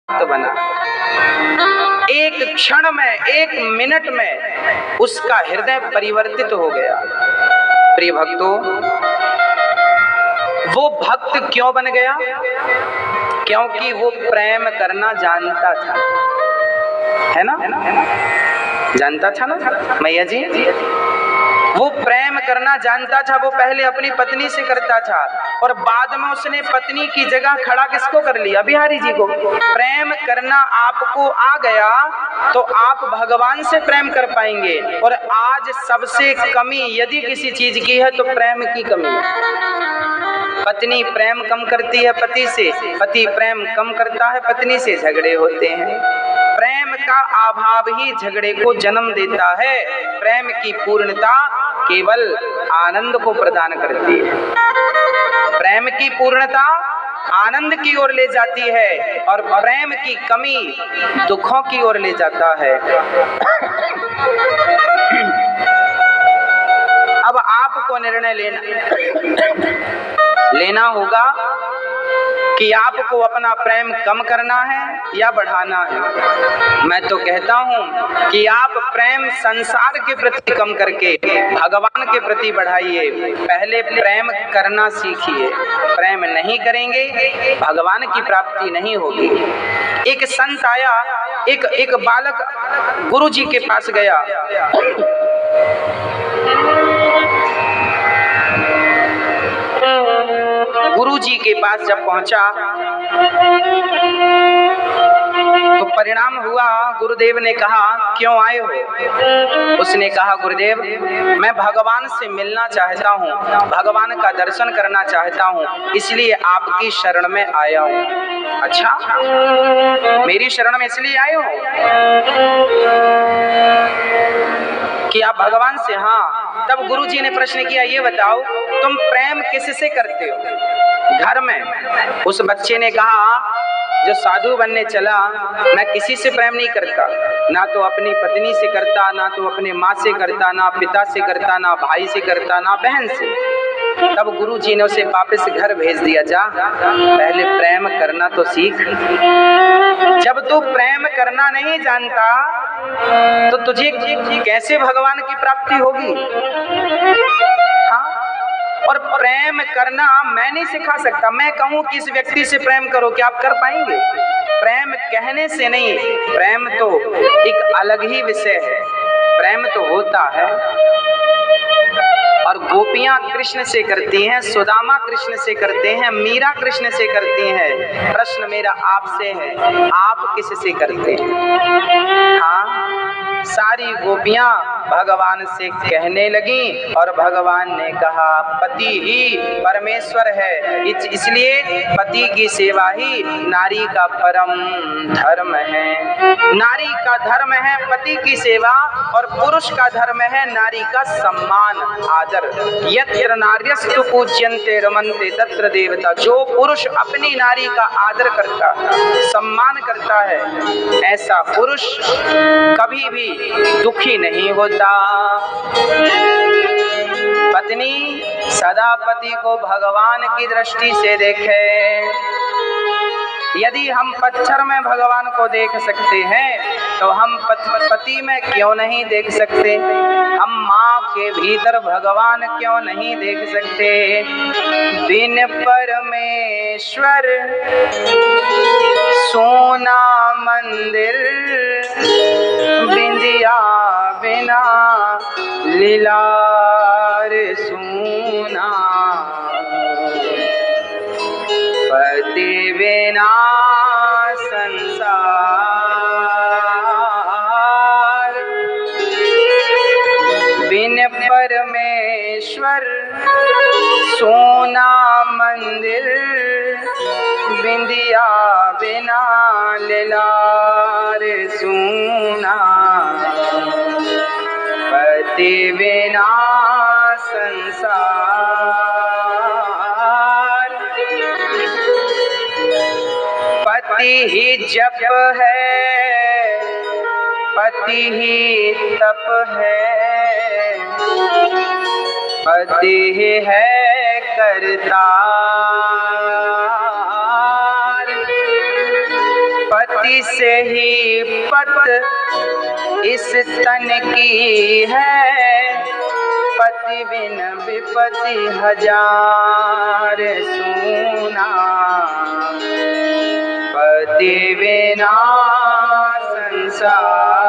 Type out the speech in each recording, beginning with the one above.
तो बना, एक क्षण में, एक मिनट में उसका हृदय परिवर्तित हो गया। प्रिय भक्तों, वो भक्त क्यों बन गया? क्योंकि वो प्रेम करना जानता था, है ना? जानता था ना मैया जी? वो प्रेम करना जानता था। वो पहले अपनी पत्नी से करता था और बाद में उसने पत्नी की जगह खड़ा किसको कर लिया? बिहारी जी को। प्रेम करना आपको आ गया तो आप भगवान से प्रेम कर पाएंगे। और आज सबसे कमी यदि किसी चीज की है तो प्रेम की कमी है। पत्नी प्रेम कम करती है पति से, पति प्रेम कम करता है पत्नी से, झगड़े होते हैं। प्रेम का अभाव ही झगड़े को जन्म देता है। प्रेम की पूर्णता केवल आनंद को प्रदान करती है। प्रेम की पूर्णता आनंद की ओर ले जाती है और प्रेम की कमी दुखों की ओर ले जाता है। अब आपको निर्णय लेना होगा कि आपको अपना प्रेम कम करना है या बढ़ाना है। मैं तो कहता हूं कि आप प्रेम संसार के प्रति कम करके भगवान के प्रति बढ़ाइए। पहले प्रेम करना सीखिए। प्रेम नहीं करेंगे भगवान की प्राप्ति नहीं होगी। एक संत आया, एक बालक गुरु जी के पास गया। गुरु जी के पास जब पहुंचा तो परिणाम हुआ, गुरुदेव ने कहा क्यों आए हो? उसने कहा गुरुदेव मैं भगवान से मिलना चाहता हूँ, भगवान का दर्शन करना चाहता हूँ, इसलिए आपकी शरण में आया हूँ। अच्छा, मेरी शरण में इसलिए आए हो कि आप भगवान से? हाँ। तब गुरु जी ने प्रश्न किया, ये बताओ तुम प्रेम किससे करते हो घर में? उस बच्चे ने कहा जो साधु बनने चला मैं किसी से प्रेम नहीं करता, ना तो अपनी पत्नी से करता, ना तो अपने माँ से करता, ना पिता से करता, ना भाई से करता, ना बहन से। तब गुरु जी ने उसे वापस घर भेज दिया, जा पहले प्रेम करना तो सीख। जब तू प्रेम करना नहीं जानता तो तुझे कैसे भगवान की प्राप्ति होगी? हाँ? और प्रेम करना मैं नहीं सिखा सकता। मैं कहूँ कि इस व्यक्ति से प्रेम करो, क्या आप कर पाएंगे? प्रेम कहने से नहीं, प्रेम तो एक अलग ही विषय है। प्रेम तो होता है और गोपियां कृष्ण से करती हैं, सुदामा कृष्ण से करते हैं, मीरा कृष्ण से करती हैं। प्रश्न मेरा आपसे है, आप किससे करते हैं? हाँ, सारी गोपियां भगवान से कहने लगी और भगवान ने कहा पति ही परमेश्वर है, इसलिए पति की सेवा ही नारी का परम धर्म है। नारी का धर्म है पति की सेवा और पुरुष का धर्म है नारी का सम्मान आदर। यत्र नार्यस्तु पूज्यन्ते रमन्ते तत्र देवता। जो पुरुष अपनी नारी का आदर करता, सम्मान करता है, ऐसा पुरुष कभी भी दुखी नहीं होता। पत्नी सदा पति को भगवान की दृष्टि से देखे। यदि हम पत्थर में भगवान को देख सकते हैं तो हम पति में क्यों नहीं देख सकते? हम माँ के भीतर भगवान क्यों नहीं देख सकते? बिन परमेश्वर सोना मंदिर, बिंदिया बिना लीलार सूना, पति बिना संसार, बिन परमेश्वर सोना मंदिर, बिंदिया बिना लीलार सूना, पति बिना संसार। पति ही जप है, पति ही तप है, पति ही है करता। पति से ही पत इस तन की है, पति बिन विपति हजार सूना, पति बिना संसार।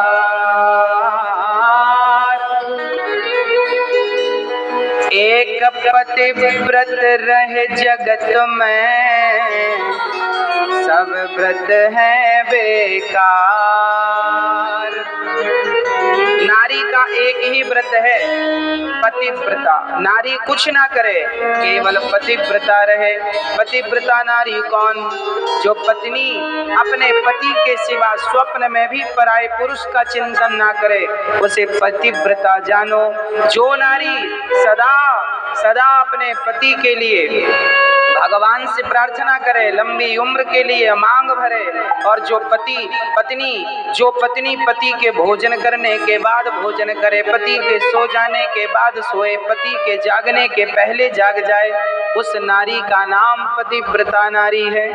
एक पतिव्रत रहे जगत में, सब व्रत है बेकार। नारी का एक ही व्रत है, पतिव्रता। नारी कुछ ना करे, केवल पतिव्रता रहे। पतिव्रता नारी कौन? जो पत्नी अपने पति के सिवा स्वप्न में भी पराये पुरुष का चिंतन ना करे, उसे पतिव्रता जानो। जो नारी सदा सदा अपने पति के लिए भगवान से प्रार्थना करे, लंबी उम्र के लिए मांग भरे, और जो पत्नी पति के भोजन करने के बाद भोजन करे, पति के सो जाने के बाद सोए, पति के जागने के पहले जाग जाए, उस नारी का नाम पतिव्रता नारी है।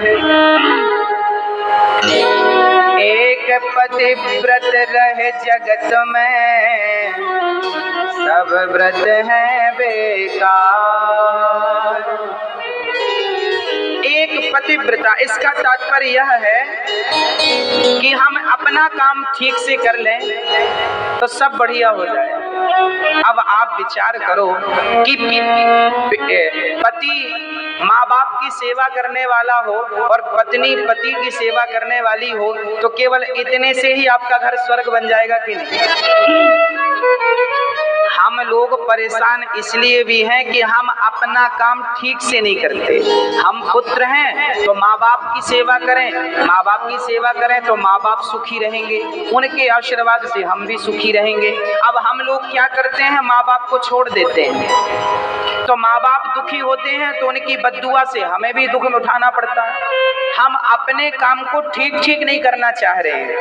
एक पतिव्रत रहे जगत में, सब व्रत है बेकार। एक पतिव्रता, इसका तात्पर्य यह है कि हम अपना काम ठीक से कर लें तो सब बढ़िया हो जाए। अब आप विचार करो कि पति माँ बाप की सेवा करने वाला हो और पत्नी पति की सेवा करने वाली हो, तो केवल इतने से ही आपका घर स्वर्ग बन जाएगा कि नहीं? हम लोग परेशान इसलिए भी हैं कि हम अपना काम ठीक से नहीं करते। हम पुत्र हैं तो माँ बाप की सेवा करें, माँ बाप की सेवा करें तो माँ बाप सुखी रहेंगे, उनके आशीर्वाद से हम भी सुखी रहेंगे। अब हम लोग क्या करते हैं, माँ बाप को छोड़ देते हैं, तो माँ बाप दुखी होते हैं तो उनकी बद्दुआ से हमें भी दुख उठाना पड़ता है। हम अपने काम को ठीक नहीं करना चाह रहे हैं।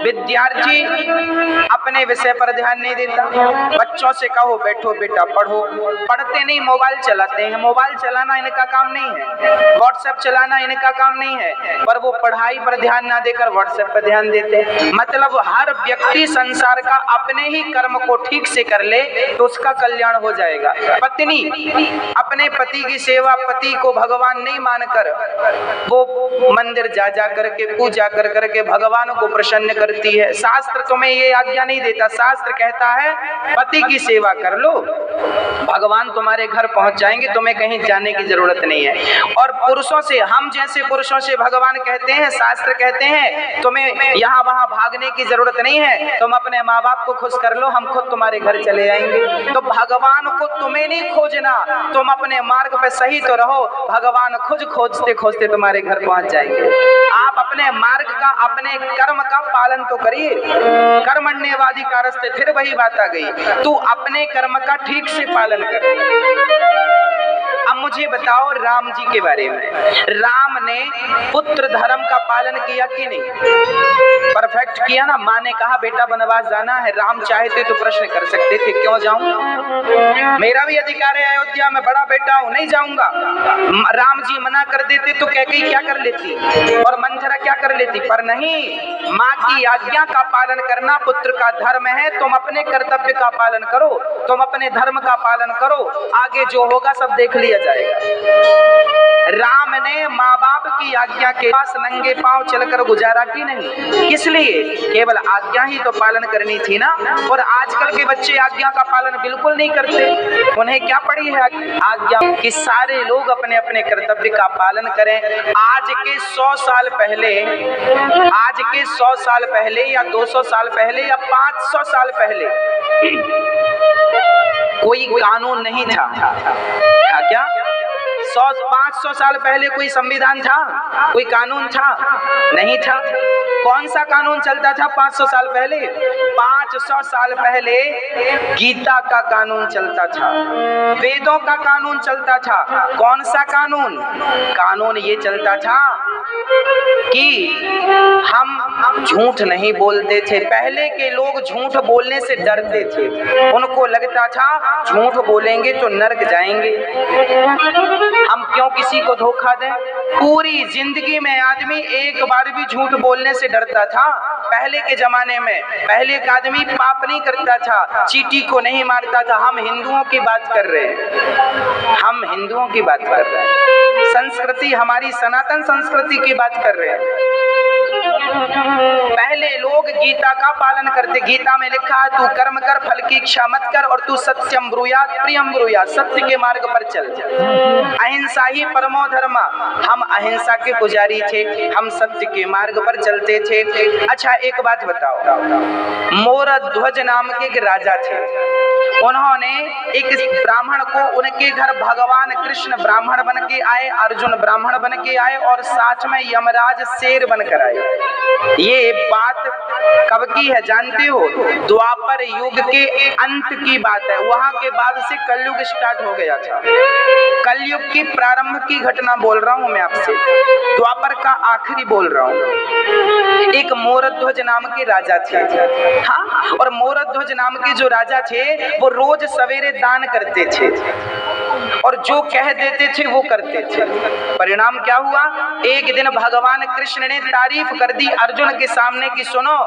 विद्यार्थी अपने विषय पर ध्यान नहीं देता। बच्चों से कहो बैठो बेटा पढ़ो, पढ़ते नहीं, मोबाइल चलाते हैं। मोबाइल चलाना इनका काम नहीं है, व्हाट्सएप चलाना इनका काम नहीं है, पर वो पढ़ाई पर ध्यान ना देकर व्हाट्सएप पर ध्यान देते हैं। मतलब हर व्यक्ति संसार का अपने ही कर्म को ठीक से कर ले तो उसका कल्याण हो जाएगा। पत्नी अपने पति की सेवा, पति को भगवान नहीं मानकर वो मंदिर जा करके पूजा करके भगवान को प्रसन्न करती है। शास्त्र तुम्हें ये आज्ञा नहीं देता। शास्त्र कहता है पति की सेवा कर लो, भगवान तुम्हारे घर पहुंच जाएंगे, तुम्हें कहीं जाने की जरूरत नहीं है। और पुरुषों से, हम जैसे पुरुषों से भगवान कहते हैं, शास्त्र कहते हैं तुम्हें यहाँ वहां भागने की जरूरत नहीं है, तुम अपने माँ बाप को खुश कर लो, हम खुद तुम्हारे घर चले आएंगे। तो भगवान को तुम्हें नहीं खोजना, तुम अपने मार्ग पे सही तो रहो, भगवान खुद खोजते खोजते तुम्हारे घर पहुंच जाएंगे। आप अपने मार्ग का, अपने कर्म का पालन तो करिए। कर्मण्येवाधिकारस्ते, फिर वही बात आ गई, तू अपने कर्म का ठीक से पालन कर। अब मुझे बताओ राम जी के बारे में, राम ने पुत्र धर्म का पालन किया कि नहीं? परफेक्ट किया ना। माँ ने कहा बेटा वनवास जाना है, राम चाहते तो प्रश्न कर सकते थे क्यों जाऊं, मेरा भी अधिकार है अयोध्या में, बड़ा बेटा हूं, नहीं जाऊंगा। राम जी मना कर देते तो कैकेयी क्या कर लेती और मंथरा क्या कर लेती, पर नहीं, माँ की आज्ञा का पालन करना पुत्र का धर्म है। तुम अपने कर्तव्य का पालन करो, तुम अपने धर्म का पालन करो, आगे जो होगा सब देख लिया जाएगा। राम ने माँ बाप की आज्ञा के पास नंगे पांव चलकर गुजारा कि नहीं? किस लिए? केवल आज्ञा ही तो पालन करनी थी ना। और आजकल के बच्चे आज्ञा का पालन बिल्कुल नहीं करते। उन्हें क्या पड़ी है आज्ञा कि सारे लोग अपने अपने कर्तव्य का पालन करें। आज के 100 साल पहले, आज के 100 साल पहले या 200 साल पहले या 500 साल पहले कोई कानून नहीं था। क्या 500 साल पहले कोई संविधान था, कोई कानून था? नहीं था। कौन सा कानून चलता था 500 साल पहले? 500 साल पहले गीता का कानून चलता था, वेदों का कानून चलता था। कौन सा कानून? कानून ये चलता था कि हम झूठ नहीं बोलते थे। पहले के लोग झूठ बोलने से डरते थे, उनको लगता था झूठ बोलेंगे तो नरक जाएंगे, हम क्यों किसी को धोखा दें। पूरी जिंदगी में आदमी एक बार भी झूठ बोलने से डरता था। पहले के जमाने में पहले का आदमी पाप नहीं करता था, चींटी को नहीं मारता था। हम हिंदुओं की बात कर रहे हैं, हम हिंदुओं की बात कर रहे हैं, संस्कृति हमारी सनातन संस्कृति की बात कर रहे हैं। पहले लोग गीता का पालन करते। गीता में लिखा है तू कर्म कर, फल की इच्छा मत कर, और तू सत्यम ब्रूयात प्रियम ब्रूयात, सत्य के मार्ग पर चल। अहिंसा ही परमो धर्म, हम अहिंसा के पुजारी थे, हम सत्य के मार्ग पर चलते थे। अच्छा एक बात बताओ, मोरध्वज नाम के एक राजा थे, उन्होंने एक ब्राह्मण को, उनके घर भगवान कृष्ण ब्राह्मण बन के आए, अर्जुन ब्राह्मण बन के आए, और साथ में यमराज शेर बनकर आए। ये बात कब की है जानते हो? द्वापर युग के अंत की बात है। वहां के बाद से कलयुग स्टार्ट हो गया था। कलयुग की प्रारंभ की घटना बोल रहा हूं मैं आपसे, द्वापर का आखिरी बोल रहा हूं। एक मोरध्वज नाम के राजा थे, हाँ, और मोरध्वज नाम के जो राजा थे वो रोज सवेरे दान करते थे, और जो कह देते थे वो करते थे। परिणाम क्या हुआ? एक दिन भगवान कृष्ण ने तारीफ कर दी अर्जुन के सामने कि सुनो,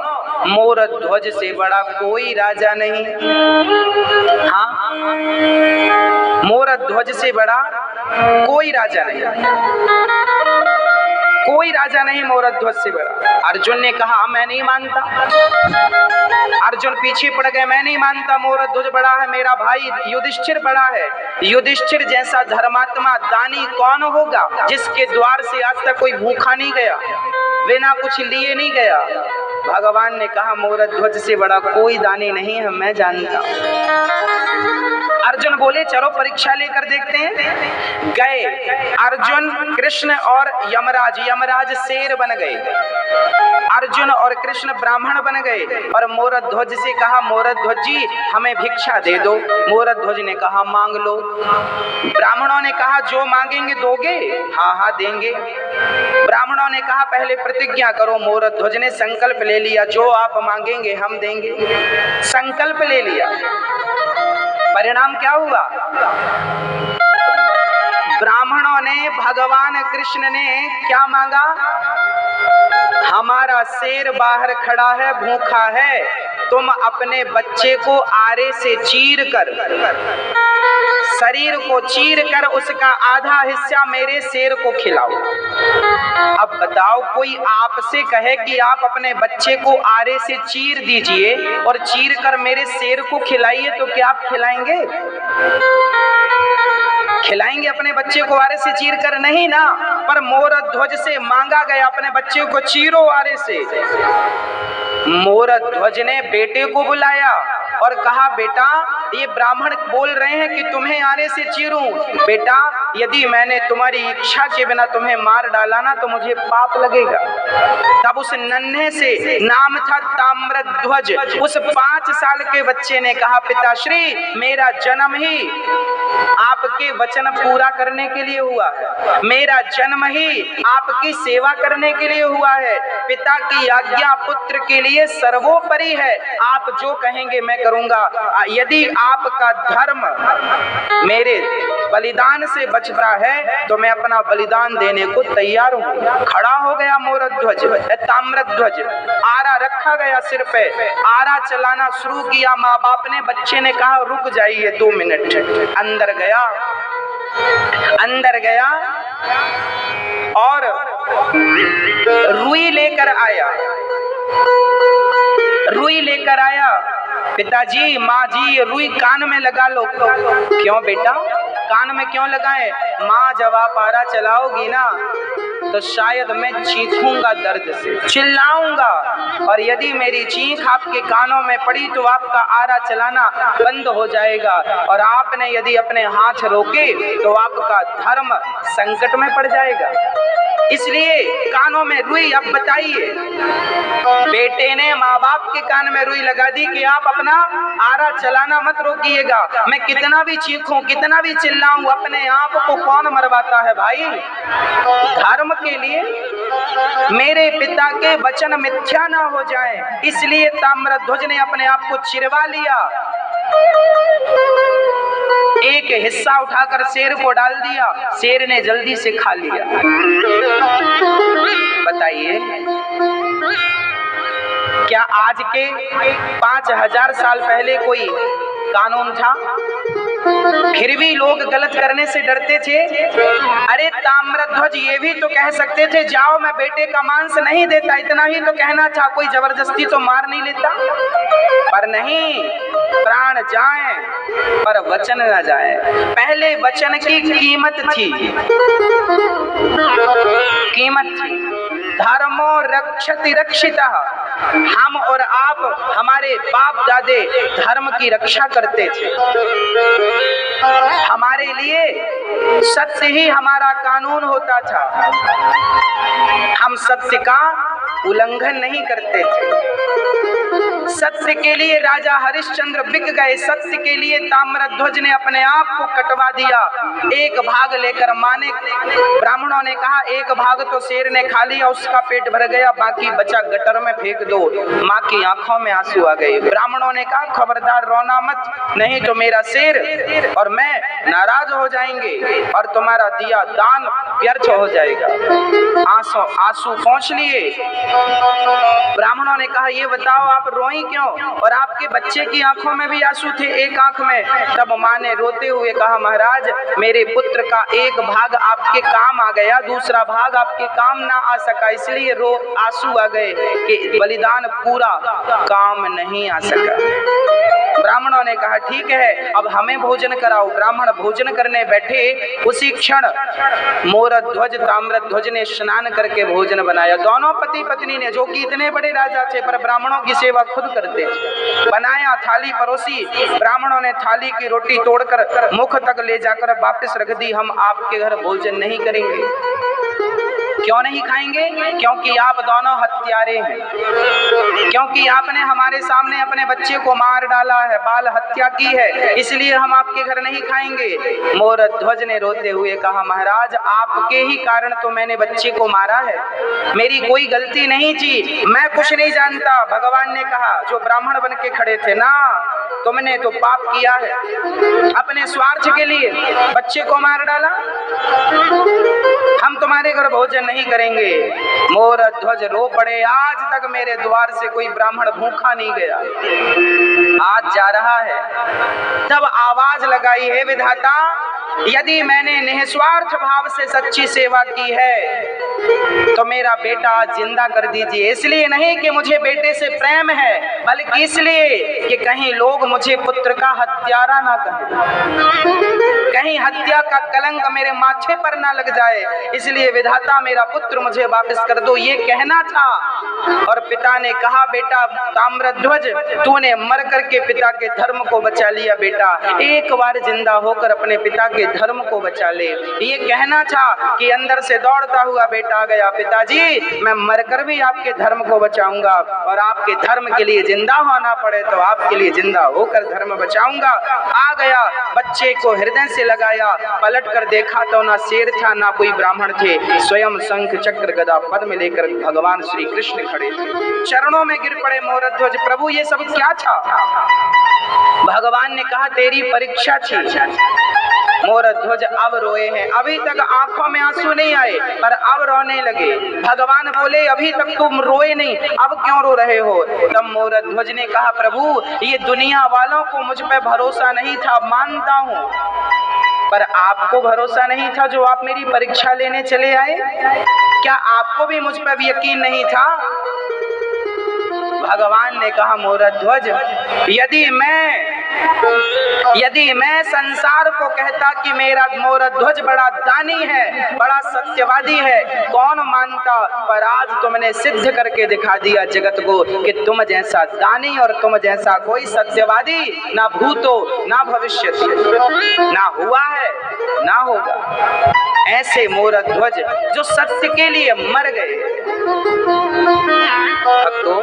मोरध्वज से बड़ा कोई राजा नहीं। हाँ, मोरध्वज से बड़ा कोई राजा नहीं, कोई राजा नहीं मोरध्वज से बड़ा। अर्जुन ने कहा मैं नहीं मानता। अर्जुन पीछे पड़ गए, मैं नहीं मानता, मोरध्वज बड़ा है, मेरा भाई युधिष्ठिर बड़ा है। युधिष्ठिर जैसा धर्मात्मा दानी कौन होगा जिसके द्वार से आज तक कोई भूखा नहीं गया, बिना कुछ लिए नहीं गया। भगवान ने कहा मोरध्वज से बड़ा कोई दानी नहीं है, मैं जानता। अर्जुन बोले चलो परीक्षा लेकर देखते हैं। गए अर्जुन, कृष्ण और यमराज शेर बन गए, अर्जुन और कृष्ण ब्राह्मण बन गए, और मोरध्वज से कहा मोरध्वज जी हमें भिक्षा दे दो। मोरध्वज ने कहा मांग लो। ब्राह्मणों ने कहा जो मांगेंगे दोगे? हाँ हाँ देंगे। ब्राह्मणों ने कहा पहले प्रतिज्ञा करो। मोरध्वज ने संकल्प ले लिया, जो आप मांगेंगे हम देंगे। संकल्प ले लिया। परिणाम क्या हुआ? ब्राह्मणों ने, भगवान कृष्ण ने क्या मांगा? हमारा शेर बाहर खड़ा है, भूखा है, तुम अपने बच्चे को आरे से चीर कर, शरीर को चीर कर उसका आधा हिस्सा मेरे शेर को खिलाओ। अब बताओ, कोई आपसे कहे कि आप अपने बच्चे को आरे से चीर दीजिए और चीर कर मेरे शेर को खिलाइए, तो क्या आप खिलाएंगे? खिलाएंगे अपने बच्चे को आरे से चीर कर? नहीं ना। पर मोरध्वज से मांगा गया अपने बच्चे को चीरो आरे से। मोरध्वज ने बेटे को बुलाया और कहा बेटा ये ब्राह्मण बोल रहे हैं कि तुम्हें आरे से चीरूं। बेटा यदि मैंने तुम्हारी इच्छा के बिना तुम्हें मार डाला ना तो मुझे पाप लगेगा। तब उस नन्हे से, नाम था ताम्रध्वज, उस 5 साल के बच्चे ने कहा पिताश्री मेरा जन्म ही आपके वचन पूरा करने के लिए हुआ है, मेरा जन्म ही आपकी सेवा करने के लिए हुआ है। पिता की आज्ञा पुत्र के लिए सर्वोपरि है, आप जो कहेंगे मैं करूंगा। यदि आपका धर्म मेरे बलिदान से बचता है तो मैं अपना बलिदान देने को तैयार हूँ। खड़ा हो गया मोरध्वज, ताम्रध्वज, आरा रखा गया सिर पे, आरा चलाना शुरू किया। माँ बाप ने, बच्चे ने कहा रुक जाइए 2 मिनट। अंदर गया, अंदर गया और रुई लेकर आया, रुई लेकर आया। पिताजी, माँ जी, रुई कान में लगा लो। क्यों बेटा, कान में क्यों लगाए? माँ जब आप आरा चलाओगी ना तो शायद मैं चीखूंगा दर्द से, चिल्लाऊंगा, और यदि मेरी चीख आपके कानों में पड़ी तो आपका आरा चलाना बंद हो जाएगा, और आपने यदि अपने हाथ रोके तो आपका धर्म संकट में पड़ जाएगा। इसलिए कानों में रुई। अब बताइए, बेटे ने माँ बाप के कान में रुई लगा दी कि आप अपना आरा चलाना मत रोकिएगा। मैं कितना भी चीखूं, कितना भी चिल्लाऊं, चिल्लाऊं, अपने आप को कौन मरवाता है भाई? धर्म के लिए मेरे पिता के वचन मिथ्या ना हो जाएं, इसलिए ताम्रध्वज ने अपने आप को चिरवा लिया। एक हिस्सा उठाकर शेर को डाल दिया, शेर ने जल्दी से खा लिया। बताइए, क्या आज के 5000 साल पहले कोई कानून था? फिर भी लोग गलत करने से डरते थे। अरे ताम्रध्वज ये भी तो कह सकते थे, जाओ मैं बेटे का मांस नहीं देता, इतना ही तो कहना था, कोई जबरदस्ती तो मार नहीं लेता। पर नहीं, प्राण जाए पर वचन न जाए। पहले वचन की कीमत थी, कीमत थी। धर्मो रक्षति रक्षितः, हम और आप, हमारे बाप दादे धर्म की रक्षा करते थे। हमारे लिए सत्य ही हमारा कानून होता था, हम सत्य का उल्लंघन नहीं करते थे। सत्य के लिए राजा हरिश्चंद्र बिक गए, सत्य के लिए ताम्रध्वज ने अपने आप को कटवा दिया। एक भाग लेकर माने, ब्राह्मणों ने कहा एक भाग तो शेर ने खा लिया, उसका पेट भर गया, बाकी बचा गटर में फेंक दो। माँ की आंखों में आंसू आ गए। ब्राह्मणों ने कहा खबरदार रोना मत, नहीं तो मेरा शेर और मैं नाराज हो जाएंगे और तुम्हारा दिया दान व्यर्थ हो जाएगा। आंसू पहुंच लिए। ब्राह्मणों ने कहा ये बताओ आप रोई क्यों? और आपके बच्चे की आंखों में भी आंसू थे, एक आंख में। तब माँ ने रोते हुए कहा महाराज, मेरे पुत्र का एक भाग आपके काम आ गया, दूसरा भाग आपके काम ना आ सका, इसलिए आंसू आ गए कि बलिदान पूरा काम नहीं आ सका। ब्राह्मणों ने कहा ठीक है, अब हमें भोजन कराओ। ब्राह्मण भोजन करने बैठे, उसी क्षण मोरध्वज ताम्रध्वज ने स्नान करके भोजन बनाया। दोनों पति पत्नी ने, जो कि इतने बड़े राजा थे पर ब्राह्मणों की सेवा खुद करते थे, बनाया, थाली परोसी। ब्राह्मणों ने थाली की रोटी तोड़कर मुख तक ले जाकर वापस रख दी। हम आपके घर भोजन नहीं करेंगे। क्यों नहीं खाएंगे? क्योंकि आप दोनों हत्यारे हैं, क्योंकि आपने हमारे सामने अपने बच्चे को मार डाला है, बाल हत्या की है, इसलिए हम आपके घर नहीं खाएंगे। मोरध्वज ने रोते हुए कहा महाराज, आपके ही कारण तो मैंने बच्चे को मारा है, मेरी कोई गलती नहीं थी, मैं कुछ नहीं जानता। भगवान ने कहा, जो ब्राह्मण बन के खड़े थे ना, तुमने तो पाप किया है, अपने स्वार्थ के लिए बच्चे को मार डाला, हम तुम्हारे घर भोजन नहीं करेंगे। मोरध्वज रो पड़े, आज तक मेरे द्वार से कोई ब्राह्मण भूखा नहीं गया, आज जा रहा है। तब आवाज लगाई, है विधाता, यदि मैंने निस्वार्थ भाव से सच्ची सेवा की है तो मेरा बेटा जिंदा कर दीजिए। इसलिए नहीं कि मुझे बेटे से प्रेम है, बल्कि इसलिए कि कहीं लोग मुझे पुत्र का हत्यारा ना कहें, कहीं हत्या का कलंक मेरे माथे पर ना लग जाए। इसलिए विधाता, मेरा पुत्र मुझे वापस कर दो, ये कहना था। और पिता ने कहा, बेटा ताम्रध्वज, तूने मर करके पिता के धर्म को बचा लिया, बेटा एक बार जिंदा होकर अपने पिता के धर्म को बचा ले। ये कहना था कि अंदर से दौड़ता हुआ बेटा आ गया, पिताजी मैं मरकर भी आपके धर्म को बचाऊंगा, और आपके धर्म के लिए जिंदा होना पड़े तो आपके लिए जिंदा होकर धर्म बचाऊंगा। आ गया, बच्चे को हृदय से लगाया, पलट कर देखा तो ना शेर था ना कोई ब्राह्मण थे, स्वयं शंख चक्र गदा पद्म लेकर भगवान श्री कृष्ण खड़े थे। चरणों में गिर पड़े मोरध्वज, प्रभु ये सब क्या था? भगवान ने कहा, तेरी परीक्षा थी। मोरध्वज अब रोए हैं, अभी तक आंखों में आंसू नहीं आए पर अब रोने लगे। भगवान बोले, अभी तक तुम रोए नहीं, अब क्यों रो रहे हो? तब मोरध्वज ने कहा, प्रभु ये दुनिया वालों को मुझ पे भरोसा नहीं था, मानता हूँ, पर आपको भरोसा नहीं था जो आप मेरी परीक्षा लेने चले आए? क्या आपको भी मुझ पर यकीन नहीं था? भगवान ने कहा, मोरध्वज यदि मैं संसार को कहता कि मेरा मोरध्वज बड़ा दानी है, बड़ा सत्यवादी है, कौन मानता? पर आज तुमने सिद्ध करके दिखा दिया जगत को कि तुम जैसा दानी और तुम जैसा कोई सत्यवादी ना भूतो ना भविष्य ना हुआ है ना होगा। ऐसे मोरध्वज जो सत्य के लिए मर गए। भक्तों,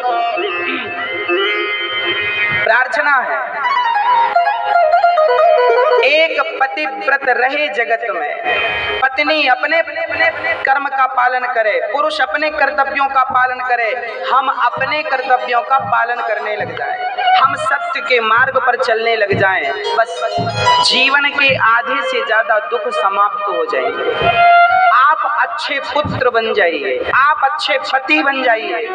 प्रार्थना है, एक पति पतिव्रत रहे जगत में, पत्नी अपने कर्म का पालन करे, पुरुष अपने कर्तव्यों का पालन करे, हम अपने कर्तव्यों का पालन करने लग जाएं, हम सत्य के मार्ग पर चलने लग जाएं, बस जीवन के आधे से ज्यादा दुख समाप्त हो जाएंगे। आप अच्छे पुत्र बन जाइए, आप अच्छे पति बन जाइए,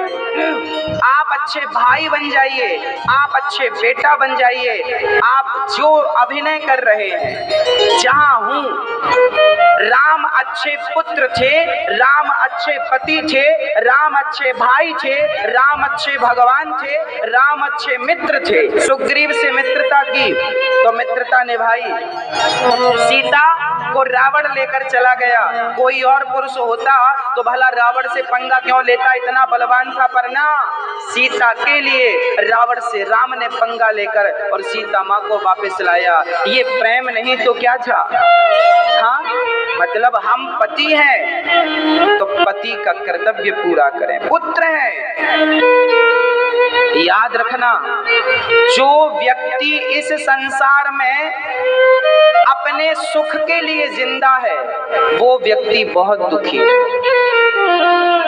आप अच्छे भाई बन जाइए, आप अच्छे बेटा बन जाइए। आप जो अभिनय कर रहे हैं, जहां हूं, राम अच्छे पुत्र थे, राम अच्छे पति थे, राम अच्छे भाई थे, राम अच्छे भगवान थे, राम अच्छे मित्र थे। सुग्रीव से मित्रता की तो मित्रता निभाई, सीता को रावण लेकर चला गया, कोई और पुरुष होता तो भला रावण से पंगा क्यों लेता, इतना बलवान था, पर ना, सीता के लिए रावण से राम ने पंगा लेकर और सीता माँ को वापस लाया। ये प्रेम नहीं तो क्या था? हाँ, मतलब हम पति हैं तो पति का कर्तव्य पूरा करें, पुत्र हैं। याद रखना, जो व्यक्ति इस संसार में अपने सुख के लिए जिंदा है वो व्यक्ति बहुत दुखी है।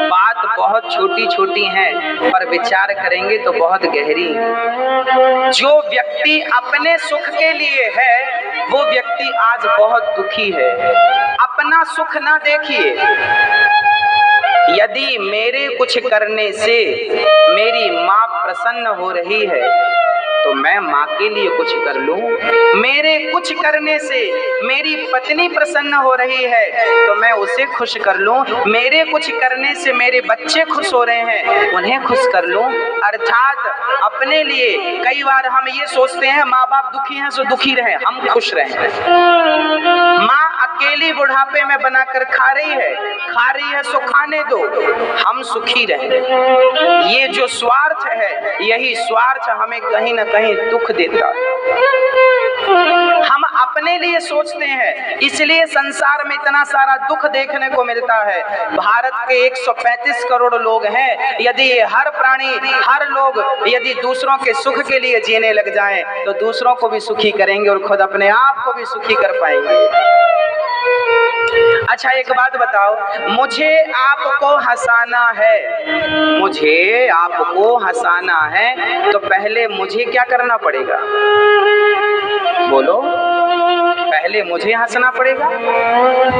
बात बहुत छोटी छोटी है पर विचार करेंगे तो बहुत गहरी है। जो व्यक्ति अपने सुख के लिए है वो व्यक्ति आज बहुत दुखी है। अपना सुख ना देखिए, यदि मेरे कुछ करने से मेरी माँ प्रसन्न हो रही है तो मैं माँ के लिए कुछ कर लूं, मेरे कुछ करने से मेरी पत्नी प्रसन्न हो रही है तो मैं उसे खुश कर लूं, मेरे कुछ करने से मेरे बच्चे खुश हो रहे हैं उन्हें खुश कर लूं। अर्थात अपने लिए कई बार हम ये सोचते हैं माँ बाप दुखी हैं सो दुखी रहे, हम खुश रहें। माँ अकेली बुढ़ापे में बनाकर खा रही है सो खाने दो, हम सुखी रहें। ये जो स्वार्थ है, यही स्वार्थ हमें कहीं न कहीं दुख देता है। हम अपने लिए सोचते हैं, इसलिए संसार में इतना सारा दुख देखने को मिलता है। भारत के 135 करोड़ लोग हैं, यदि ये हर प्राणी, हर लोग यदि दूसरों के सुख के लिए जीने लग जाएं तो दूसरों को भी सुखी करेंगे और खुद अपने आप को भी सुखी कर पाएंगे। अच्छा, एक बात बताओ, मुझे आपको हंसाना है, मुझे आपको हंसाना है तो पहले मुझे क्या करना पड़ेगा? बोलो, पहले मुझे हंसना पड़ेगा,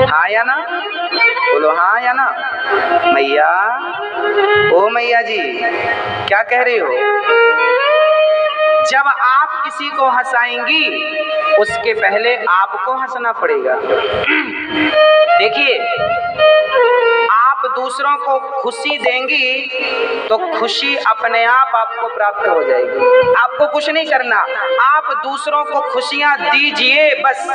हाँ या ना? बोलो हाँ या ना? मैया, ओ मैया जी, क्या कह रही हो? जब आप किसी को हंसाएंगी उसके पहले आपको हंसना पड़ेगा। देखिए, आप दूसरों को खुशी देंगी तो खुशी अपने आप आपको प्राप्त हो जाएगी। आपको कुछ नहीं करना, आप दूसरों को खुशियां दीजिए बस।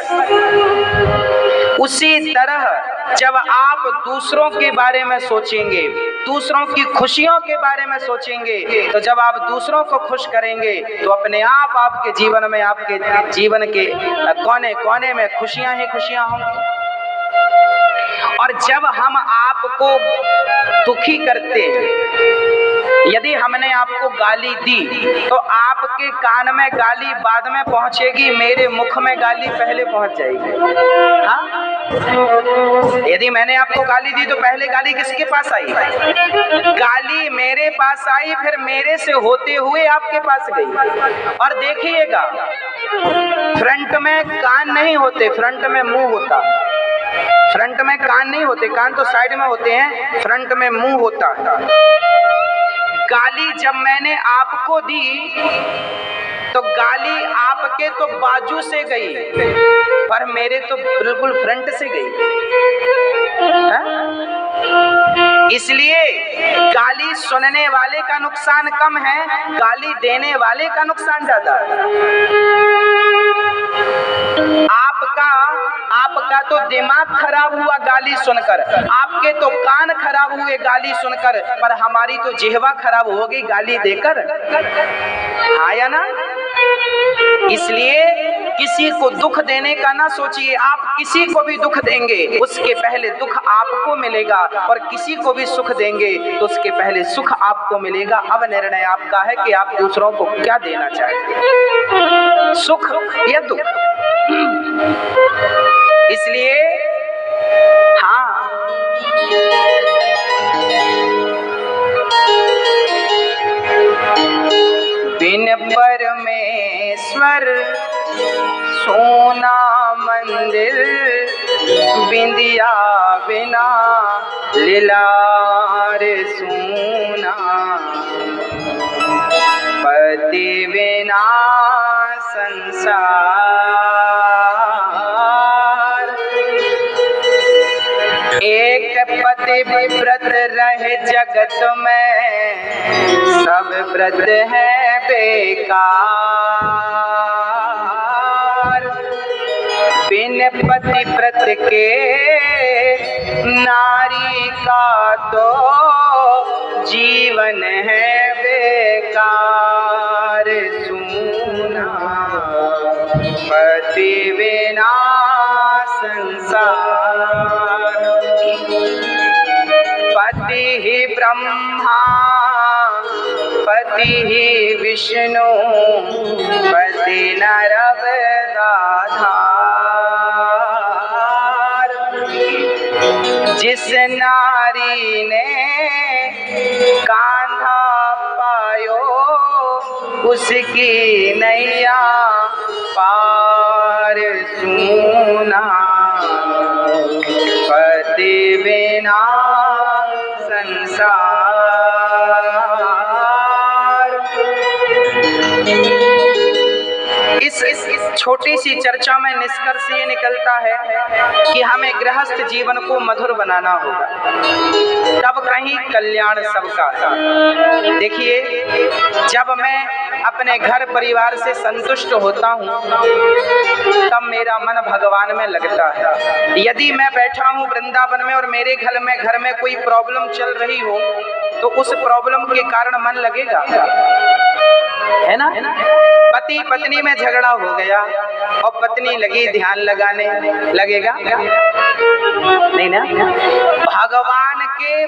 उसी तरह जब आप दूसरों के बारे में सोचेंगे, दूसरों की खुशियों के बारे में सोचेंगे, तो जब आप दूसरों को खुश करेंगे तो अपने आप आपके जीवन में, आपके जीवन के कोने कोने में खुशियां ही खुशियां होंगी। और जब हम आपको दुखी करते हैं, यदि हमने आपको गाली दी तो आपके कान में गाली बाद में पहुंचेगी, मेरे मुख में गाली पहले पहुंच जाएगी। हाँ? यदि मैंने आपको गाली दी तो पहले गाली किसके पास आई? गाली मेरे पास आई, फिर मेरे से होते हुए आपके पास गई। और देखिएगा, फ्रंट में कान नहीं होते, फ्रंट में मुंह होता। फ्रंट में कान नहीं होते, कान तो साइड में होते हैं, फ्रंट में मुंह होता है। गाली जब मैंने आपको दी तो गाली आपके तो बाजू से गई पर मेरे तो बिल्कुल फ्रंट से गई। इसलिए गाली सुनने वाले का नुकसान कम है, गाली देने वाले का नुकसान ज्यादा है। आपका तो दिमाग खराब हुआ गाली सुनकर, आपके तो कान खराब हुए गाली सुनकर, पर हमारी तो जिह्वा खराब हो गई गाली देकर। हाँ या ना? इसलिए किसी को दुख देने का ना सोचिए। आप किसी को भी दुख देंगे उसके पहले दुख आपको मिलेगा, और किसी को भी सुख देंगे तो उसके पहले सुख आपको मिलेगा। अब निर्णय आपका है कि आप दूसरों को क्या देना चाहते हैं, सुख या दुख। इसलिए हाँ, बिन परमेश्वर सोना मंदिर, बिंदिया बिना लीलार सोना, पति बिना संसार। एक पति व्रत रहे जगत में, सब व्रत है बेकार। बिन पति व्रत के नारी का तो जीवन है बेकार। सूना पति बिना संसार। पति ही ब्रह्मा, पति ही विष्णु, पति नरक दाधार। जिस नारी ने कांधा पायो, उसकी नैया पार। सूना पति बिना संसार। इस छोटी सी चर्चा में निष्कर्ष ये निकलता है कि हमें गृहस्थ जीवन को मधुर बनाना होगा, तब कहीं कल्याण सबका। देखिए, जब मैं अपने घर परिवार से संतुष्ट होता हूँ तब मेरा मन भगवान में लगता है। यदि मैं बैठा हूँ वृंदावन में और मेरे घर में कोई प्रॉब्लम चल रही हो तो उस प्रॉब्लम के कारण मन लगेगा, है ना? पति पत्नी में झगड़ा हो गया और पत्नी लगी ध्यान लगाने, लगेगा? नहीं ना? भगवान के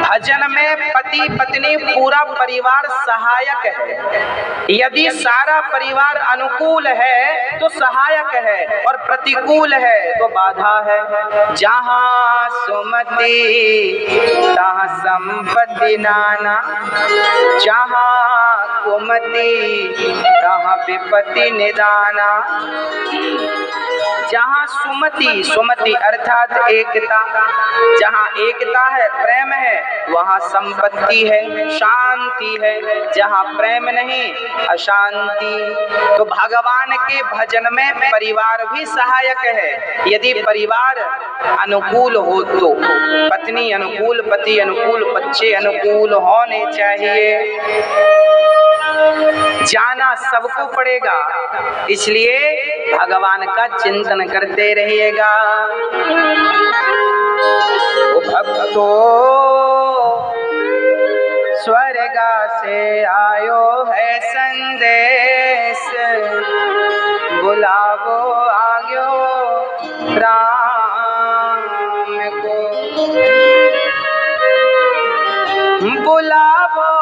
भजन में पति पत्नी पूरा परिवार सहायक है। यदि सारा परिवार अनुकूल है तो सहायक है और प्रतिकूल है तो बाधा है। जहाँ सुमति तहाँ संपत्ति नाना, जहाँ कुमति तहाँ विपत्ति निदाना। जहाँ सुमति अर्थात एकता, जहाँ एकता है, प्रेम है, वहाँ संपत्ति है, शांति है। जहाँ प्रेम नहीं, अशांति। तो भगवान के भजन में परिवार भी सहायक है। यदि परिवार अनुकूल हो तो पत्नी अनुकूल, पति अनुकूल, बच्चे अनुकूल होने चाहिए। जाना सबको पड़ेगा, इसलिए भगवान का चिंतन करते रहिएगा। ओ भक्तो स्वर्ग से आयो है संदेश, बुलावो आग्यो राम को, बुलावो